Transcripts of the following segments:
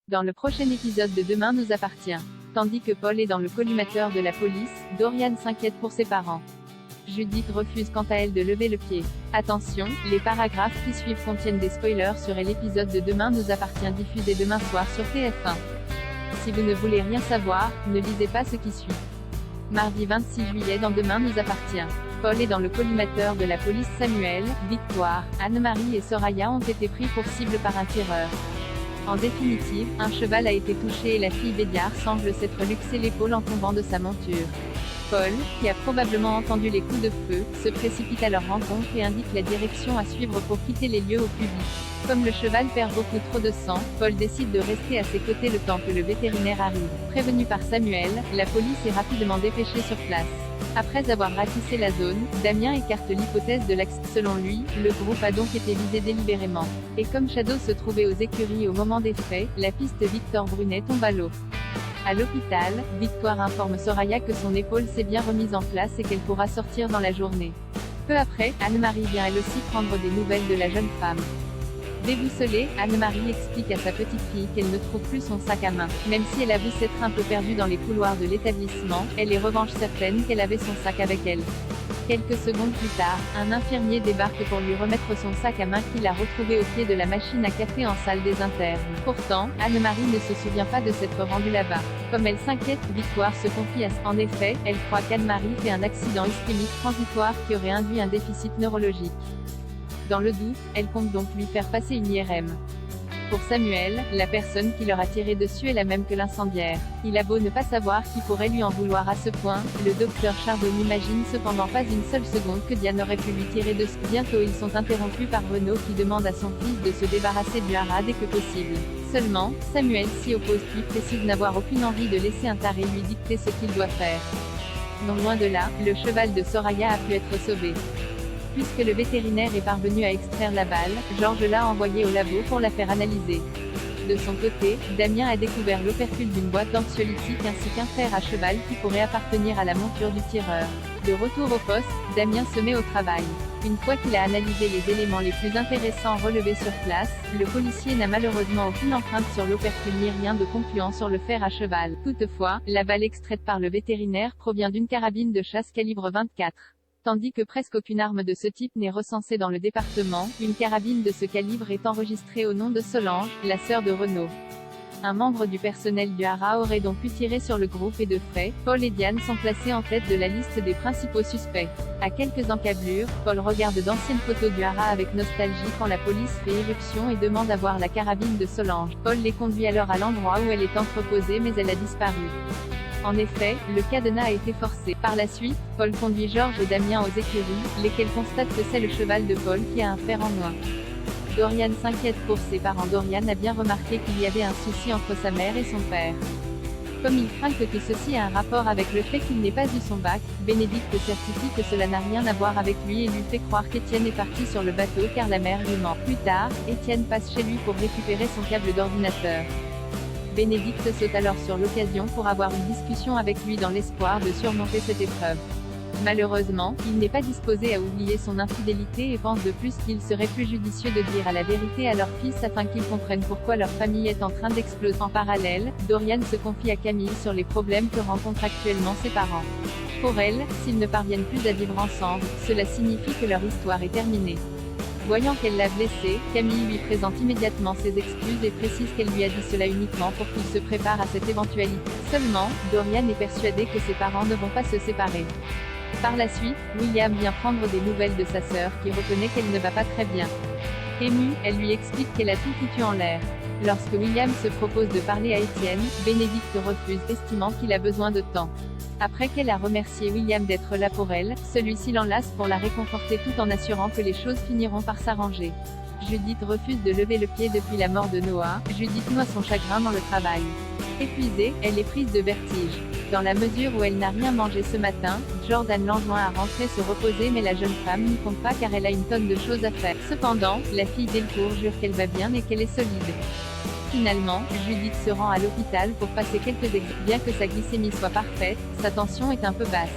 Dans le prochain épisode de Demain nous appartient. Tandis que Paul est dans le collimateur de la police, Dorian s'inquiète pour ses parents. Judith refuse quant à elle de lever le pied. Attention, les paragraphes qui suivent contiennent des spoilers sur l'épisode de Demain nous appartient diffusé demain soir sur TF1. Si vous ne voulez rien savoir, ne lisez pas ce qui suit. Mardi 26 juillet dans Demain nous appartient. Paul est dans le collimateur de la police. Samuel, Victoire, Anne-Marie et Soraya ont été pris pour cible par un tireur. En définitive, un cheval a été touché et la fille Bédiard semble s'être luxé l'épaule en tombant de sa monture. Paul, qui a probablement entendu les coups de feu, se précipite à leur rencontre et indique la direction à suivre pour quitter les lieux au plus vite. Comme le cheval perd beaucoup trop de sang, Paul décide de rester à ses côtés le temps que le vétérinaire arrive. Prévenu par Samuel, la police est rapidement dépêchée sur place. Après avoir ratissé la zone, Damien écarte l'hypothèse de l'accident. Selon lui, le groupe a donc été visé délibérément. Et comme Shadow se trouvait aux écuries au moment des faits, la piste Victor Brunet tombe à l'eau. À l'hôpital, Victoire informe Soraya que son épaule s'est bien remise en place et qu'elle pourra sortir dans la journée. Peu après, Anne-Marie vient elle aussi prendre des nouvelles de la jeune femme. Déboussolée, Anne-Marie explique à sa petite fille qu'elle ne trouve plus son sac à main. Même si elle avoue s'être un peu perdue dans les couloirs de l'établissement, elle est revanche certaine qu'elle avait son sac avec elle. Quelques secondes plus tard, un infirmier débarque pour lui remettre son sac à main qu'il a retrouvé au pied de la machine à café en salle des internes. Pourtant, Anne-Marie ne se souvient pas de s'être rendue là-bas. Comme elle s'inquiète, Victoire se confie à En effet, elle croit qu'Anne-Marie fait un accident ischémique transitoire qui aurait induit un déficit neurologique. Dans le doute, elle compte donc lui faire passer une IRM. Pour Samuel, la personne qui leur a tiré dessus est la même que l'incendiaire. Il a beau ne pas savoir qui pourrait lui en vouloir à ce point, le docteur Chardon n'imagine cependant pas une seule seconde que Diane aurait pu lui tirer dessus. Bientôt ils sont interrompus par Renaud qui demande à son fils de se débarrasser du haras dès que possible. Seulement, Samuel s'y oppose puis précise n'avoir aucune envie de laisser un taré lui dicter ce qu'il doit faire. Non loin de là, le cheval de Soraya a pu être sauvé. Puisque le vétérinaire est parvenu à extraire la balle, Georges l'a envoyée au labo pour la faire analyser. De son côté, Damien a découvert l'opercule d'une boîte d'anxiolytiques ainsi qu'un fer à cheval qui pourrait appartenir à la monture du tireur. De retour au poste, Damien se met au travail. Une fois qu'il a analysé les éléments les plus intéressants relevés sur place, le policier n'a malheureusement aucune empreinte sur l'opercule ni rien de concluant sur le fer à cheval. Toutefois, la balle extraite par le vétérinaire provient d'une carabine de chasse calibre 24. Tandis que presque aucune arme de ce type n'est recensée dans le département, une carabine de ce calibre est enregistrée au nom de Solange, la sœur de Renaud. Un membre du personnel du haras aurait donc pu tirer sur le groupe et de fait, Paul et Diane sont placés en tête de la liste des principaux suspects. À quelques encablures, Paul regarde d'anciennes photos du haras avec nostalgie quand la police fait irruption et demande à voir la carabine de Solange. Paul les conduit alors à l'endroit où elle est entreposée mais elle a disparu. En effet, le cadenas a été forcé. Par la suite, Paul conduit Georges et Damien aux écuries, lesquels constatent que c'est le cheval de Paul qui a un fer en moins. Dorian s'inquiète pour ses parents. Dorian a bien remarqué qu'il y avait un souci entre sa mère et son père. Comme il craint que tout ceci ait un rapport avec le fait qu'il n'ait pas eu son bac, Bénédicte certifie que cela n'a rien à voir avec lui et lui fait croire qu'Étienne est parti sur le bateau car la mère lui ment. Plus tard, Étienne passe chez lui pour récupérer son câble d'ordinateur. Bénédicte saute alors sur l'occasion pour avoir une discussion avec lui dans l'espoir de surmonter cette épreuve. Malheureusement, il n'est pas disposé à oublier son infidélité et pense de plus qu'il serait plus judicieux de dire à la vérité à leur fils afin qu'ils comprennent pourquoi leur famille est en train d'exploser. En parallèle, Dorian se confie à Camille sur les problèmes que rencontrent actuellement ses parents. Pour elle, s'ils ne parviennent plus à vivre ensemble, cela signifie que leur histoire est terminée. Voyant qu'elle l'a blessé, Camille lui présente immédiatement ses excuses et précise qu'elle lui a dit cela uniquement pour qu'il se prépare à cette éventualité. Seulement, Dorian est persuadé que ses parents ne vont pas se séparer. Par la suite, William vient prendre des nouvelles de sa sœur qui reconnaît qu'elle ne va pas très bien. Émue, elle lui explique qu'elle a tout foutu en l'air. Lorsque William se propose de parler à Étienne, Bénédicte refuse, estimant qu'il a besoin de temps. Après qu'elle a remercié William d'être là pour elle, celui-ci l'enlace pour la réconforter tout en assurant que les choses finiront par s'arranger. Judith refuse de lever le pied depuis la mort de Noah. Judith noie son chagrin dans le travail. Épuisée, elle est prise de vertige. Dans la mesure où elle n'a rien mangé ce matin, Jordan l'enjoint à rentrer se reposer mais la jeune femme n'y compte pas car elle a une tonne de choses à faire. Cependant, la fille Delcourt jure qu'elle va bien et qu'elle est solide. Finalement, Judith se rend à l'hôpital pour passer quelques examens. Bien que sa glycémie soit parfaite, sa tension est un peu basse.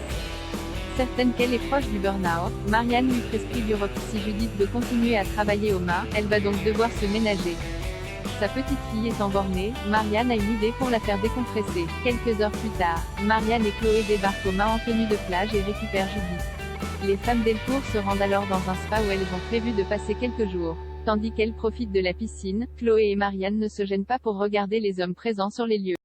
Certaine qu'elle est proche du burn-out, Marianne lui prescrit du repos. Si Judith veut continuer à travailler au MA, elle va donc devoir se ménager. Sa petite fille étant bornée, Marianne a une idée pour la faire décompresser. Quelques heures plus tard, Marianne et Chloé débarquent aux mains en tenue de plage et récupèrent Judith. Les femmes Delcourt se rendent alors dans un spa où elles ont prévu de passer quelques jours. Tandis qu'elles profitent de la piscine, Chloé et Marianne ne se gênent pas pour regarder les hommes présents sur les lieux.